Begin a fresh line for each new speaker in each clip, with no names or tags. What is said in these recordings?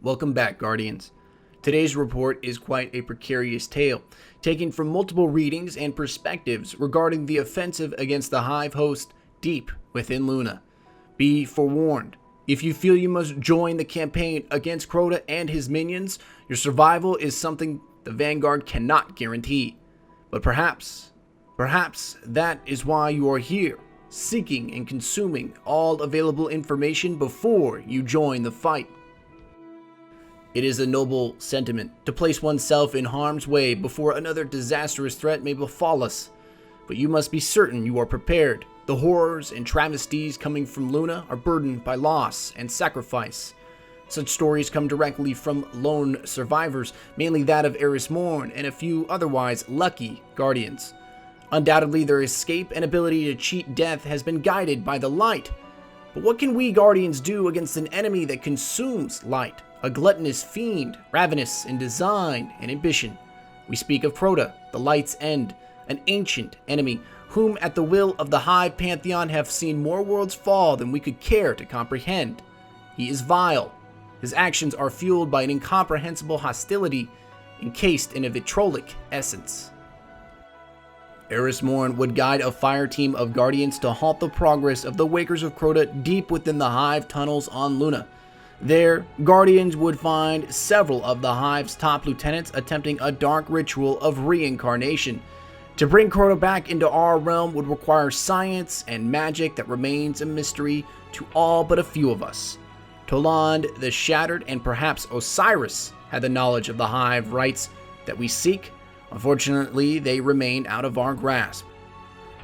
Welcome back, Guardians. Today's report is quite a precarious tale, taken from multiple readings and perspectives regarding the offensive against the Hive host deep within Luna. Be forewarned, if you feel you must join the campaign against Crota and his minions, your survival is something the Vanguard cannot guarantee. But perhaps that is why you are here, seeking and consuming all available information before you join the fight. It is a noble sentiment to place oneself in harm's way before another disastrous threat may befall us. But you must be certain you are prepared. The horrors and travesties coming from Luna are burdened by loss and sacrifice. Such stories come directly from lone survivors, mainly that of Eris Morn and a few otherwise lucky Guardians. Undoubtedly, their escape and ability to cheat death has been guided by the light. But what can we Guardians do against an enemy that consumes light? A gluttonous fiend, ravenous in design and ambition. We speak of Crota, the Light's End, an ancient enemy, whom at the will of the Hive Pantheon have seen more worlds fall than we could care to comprehend. He is vile. His actions are fueled by an incomprehensible hostility encased in a vitrolic essence. Eris Morn would guide a fire team of Guardians to halt the progress of the Wakers of Crota deep within the Hive tunnels on Luna. There, Guardians would find several of the Hive's top lieutenants attempting a dark ritual of reincarnation. To bring Crota back into our realm would require science and magic that remains a mystery to all but a few of us. Toland the Shattered and perhaps Osiris had the knowledge of the Hive rites that we seek. Unfortunately, they remain out of our grasp.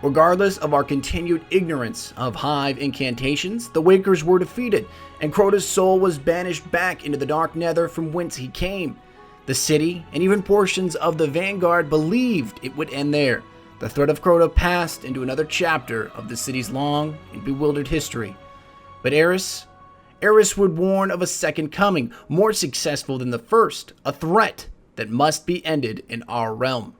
Regardless of our continued ignorance of Hive incantations, the Wakers were defeated, and Crota's soul was banished back into the dark nether from whence he came. The city, and even portions of the Vanguard, believed it would end there. The threat of Crota passed into another chapter of the city's long and bewildered history. But Eris would warn of a second coming, more successful than the first, a threat that must be ended in our realm.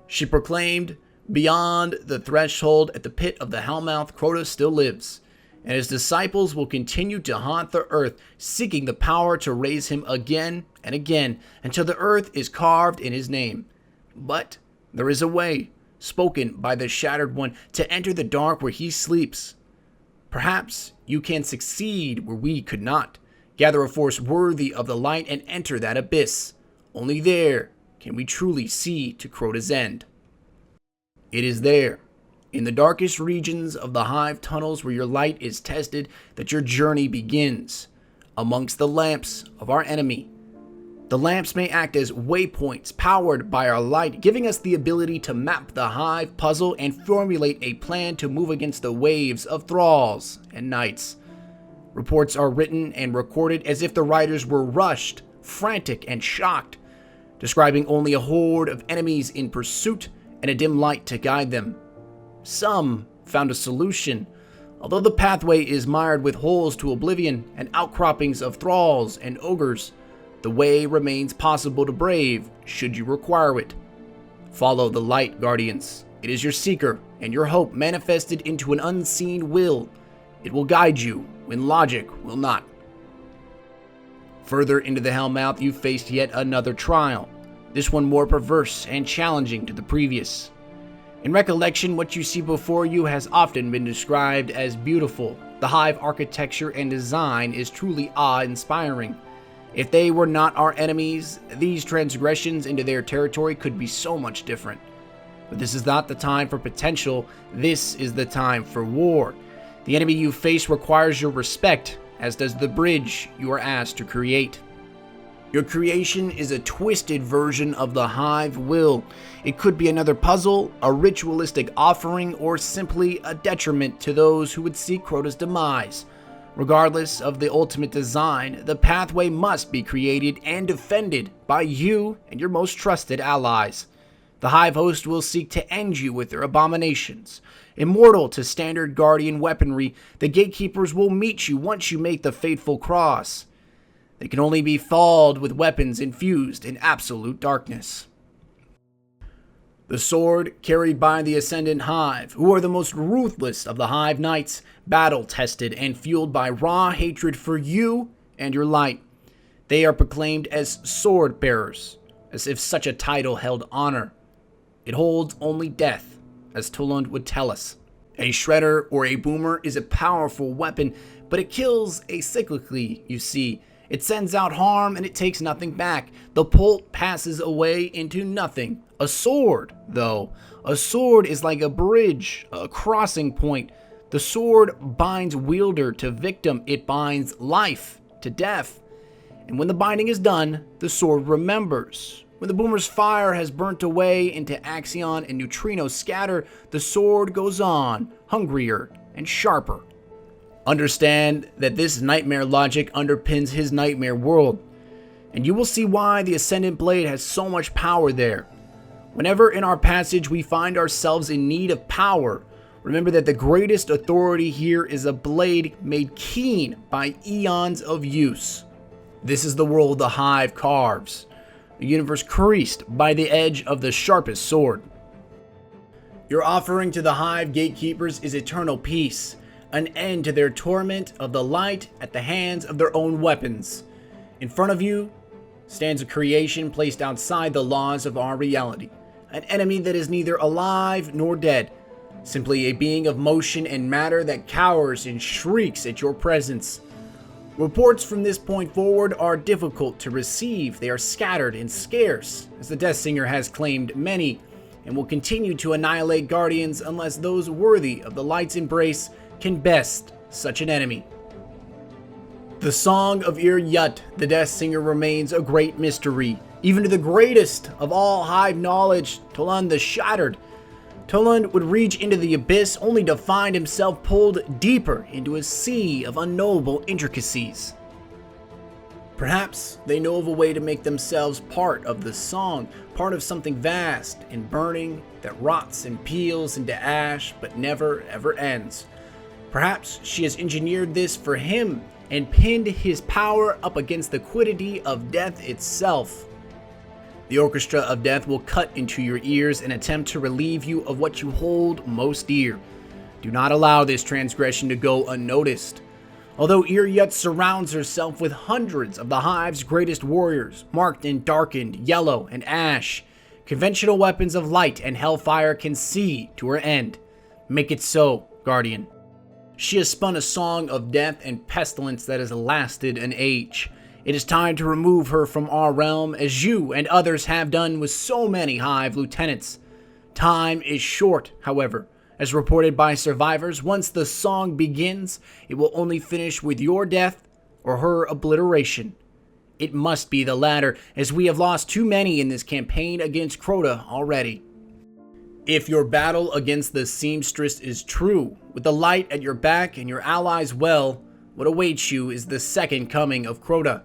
She proclaimed, "Beyond the threshold at the pit of the Hellmouth, Crota still lives, and his disciples will continue to haunt the earth, seeking the power to raise him again and again until the earth is carved in his name. But there is a way, spoken by the Shattered One, to enter the dark where he sleeps. Perhaps you can succeed where we could not. Gather a force worthy of the light and enter that abyss. Only there can we truly see to Crota's end." It is there, in the darkest regions of the Hive tunnels where your light is tested, that your journey begins, amongst the lamps of our enemy. The lamps may act as waypoints powered by our light, giving us the ability to map the Hive puzzle and formulate a plan to move against the waves of thralls and knights. Reports are written and recorded as if the writers were rushed, frantic, and shocked, describing only a horde of enemies in pursuit and a dim light to guide them. Some found a solution, although the pathway is mired with holes to oblivion and outcroppings of thralls and ogres. The way remains possible to brave, should you require it. Follow the light, Guardians. It is your seeker and your hope manifested into an unseen will. It will guide you when logic will not. Further into the Hellmouth, you faced yet another trial, this one more perverse and challenging to the previous. In recollection, what you see before you has often been described as beautiful. The Hive architecture and design is truly awe-inspiring. If they were not our enemies, these transgressions into their territory could be so much different. But this is not the time for potential, this is the time for war. The enemy you face requires your respect, as does the bridge you are asked to create. Your creation is a twisted version of the Hive will. It could be another puzzle, a ritualistic offering, or simply a detriment to those who would seek Crota's demise. Regardless of the ultimate design, the pathway must be created and defended by you and your most trusted allies. The Hive host will seek to end you with their abominations. Immortal to standard Guardian weaponry, the gatekeepers will meet you once you make the fateful cross. They can only be followed with weapons infused in absolute darkness. The sword carried by the Ascendant Hive, who are the most ruthless of the Hive Knights, battle-tested and fueled by raw hatred for you and your light. They are proclaimed as sword bearers, as if such a title held honor. It holds only death, as Toland would tell us. A shredder or a boomer is a powerful weapon, but it kills acyclically, you see. It sends out harm and it takes nothing back. The bolt passes away into nothing. A sword, though. A sword is like a bridge, a crossing point. The sword binds wielder to victim. It binds life to death. And when the binding is done, the sword remembers. When the boomer's fire has burnt away into axion and neutrino scatter, the sword goes on, hungrier and sharper. Understand that this nightmare logic underpins his nightmare world, and you will see why the Ascendant Blade has so much power there. Whenever in our passage we find ourselves in need of power, remember that the greatest authority here is a blade made keen by eons of use. This is the world the Hive carves, a universe creased by the edge of the sharpest sword. Your offering to the Hive gatekeepers is eternal peace, an end to their torment of the light at the hands of their own weapons. In front of you stands a creation placed outside the laws of our reality, an enemy that is neither alive nor dead, simply a being of motion and matter that cowers and shrieks at your presence. Reports from this point forward are difficult to receive. They are scattered and scarce, as the Death Singer has claimed many, and will continue to annihilate Guardians unless those worthy of the light's embrace can best such an enemy. The Song of Ir-Yut, the Death Singer, remains a great mystery, even to the greatest of all Hive knowledge, Toland the Shattered. Toland would reach into the abyss only to find himself pulled deeper into a sea of unknowable intricacies. Perhaps they know of a way to make themselves part of the song, part of something vast and burning that rots and peels into ash but never ever ends. Perhaps she has engineered this for him and pinned his power up against the quiddity of death itself. The orchestra of death will cut into your ears and attempt to relieve you of what you hold most dear. Do not allow this transgression to go unnoticed. Although Ir-Yut surrounds herself with hundreds of the Hive's greatest warriors, marked in darkened yellow and ash, conventional weapons of light and hellfire can see to her end. Make it so, Guardian. She has spun a song of death and pestilence that has lasted an age. It is time to remove her from our realm, as you and others have done with so many Hive lieutenants. Time is short, however. As reported by survivors, once the song begins, it will only finish with your death or her obliteration. It must be the latter, as we have lost too many in this campaign against Crota already. If your battle against the seamstress is true, with the light at your back and your allies well, what awaits you is the second coming of Crota.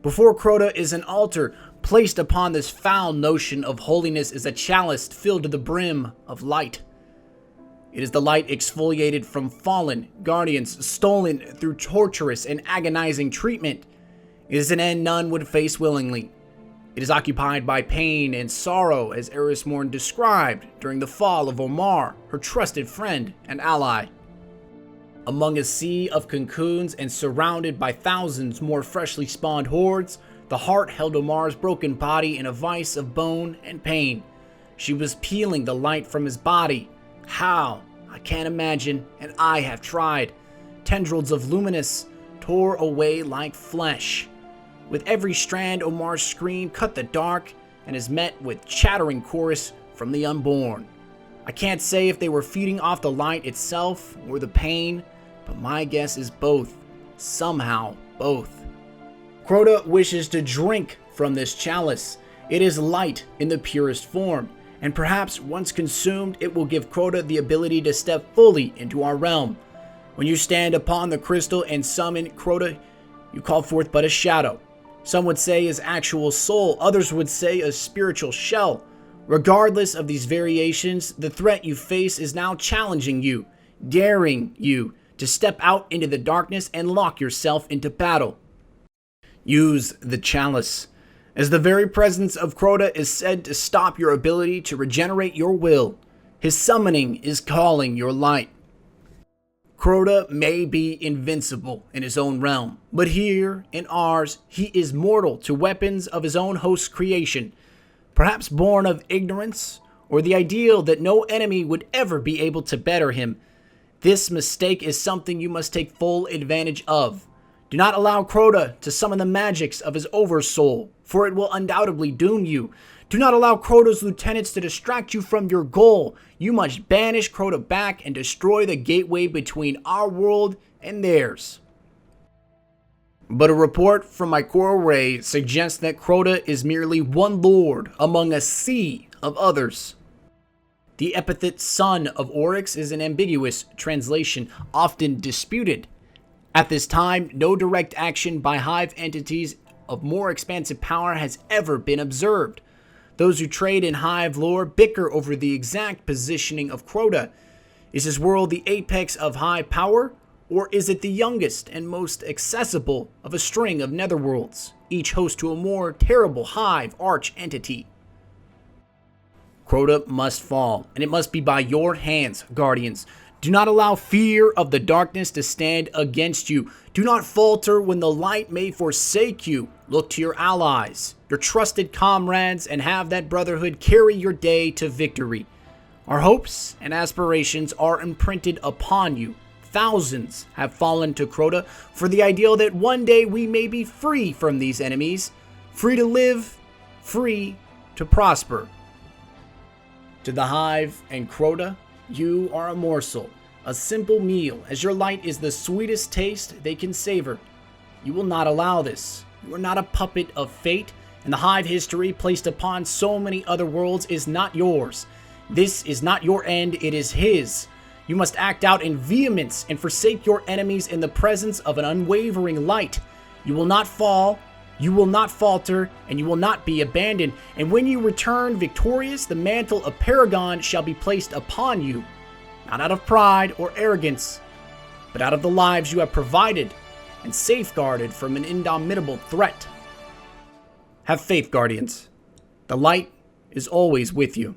Before Crota is an altar. Placed upon this foul notion of holiness is a chalice filled to the brim of light. It is the light exfoliated from fallen guardians, stolen through torturous and agonizing treatment. It is an end none would face willingly. It is occupied by pain and sorrow, as Erismorn described during the fall of Omar, her trusted friend and ally. Among a sea of cocoons and surrounded by thousands more freshly spawned hordes, the heart held Omar's broken body in a vice of bone and pain. She was peeling the light from his body. How? I can't imagine, and I have tried. Tendrils of luminous tore away like flesh. With every strand, Omar's scream cut the dark and is met with chattering chorus from the unborn. I can't say if they were feeding off the light itself or the pain, but my guess is both. Somehow, both. Crota wishes to drink from this chalice. It is light in the purest form, and perhaps once consumed, it will give Crota the ability to step fully into our realm. When you stand upon the crystal and summon Crota, you call forth but a shadow. Some would say his actual soul, others would say a spiritual shell. Regardless of these variations, the threat you face is now challenging you, daring you to step out into the darkness and lock yourself into battle. Use the chalice, as the very presence of Crota is said to stop your ability to regenerate your will. His summoning is calling your light. Crota may be invincible in his own realm, but here, in ours, he is mortal to weapons of his own host's creation, perhaps born of ignorance, or the ideal that no enemy would ever be able to better him. This mistake is something you must take full advantage of. Do not allow Crota to summon the magics of his oversoul, for it will undoubtedly doom you. Do not allow Crota's lieutenants to distract you from your goal. You must banish Crota back and destroy the gateway between our world and theirs. But a report from my core array suggests that Crota is merely one lord among a sea of others. The epithet Son of Oryx is an ambiguous translation, often disputed. At this time, no direct action by hive entities of more expansive power has ever been observed. Those who trade in hive lore bicker over the exact positioning of Crota. Is his world the apex of hive power, or is it the youngest and most accessible of a string of netherworlds, each host to a more terrible hive arch-entity? Crota must fall, and it must be by your hands, Guardians. Do not allow fear of the darkness to stand against you. Do not falter when the light may forsake you. Look to your allies, your trusted comrades, and have that brotherhood carry your day to victory. Our hopes and aspirations are imprinted upon you. Thousands have fallen to Crota for the ideal that one day we may be free from these enemies, free to live, free to prosper. To the hive and Crota, you are a morsel, a simple meal, as your light is the sweetest taste they can savor. You will not allow this. You are not a puppet of fate, and the hive history placed upon so many other worlds is not yours. This is not your end, it is his. You must act out in vehemence and forsake your enemies in the presence of an unwavering light. You will not fall, you will not falter, and you will not be abandoned. And when you return victorious, the mantle of Paragon shall be placed upon you, not out of pride or arrogance, but out of the lives you have provided and safeguarded from an indomitable threat. Have faith, Guardians. The light is always with you.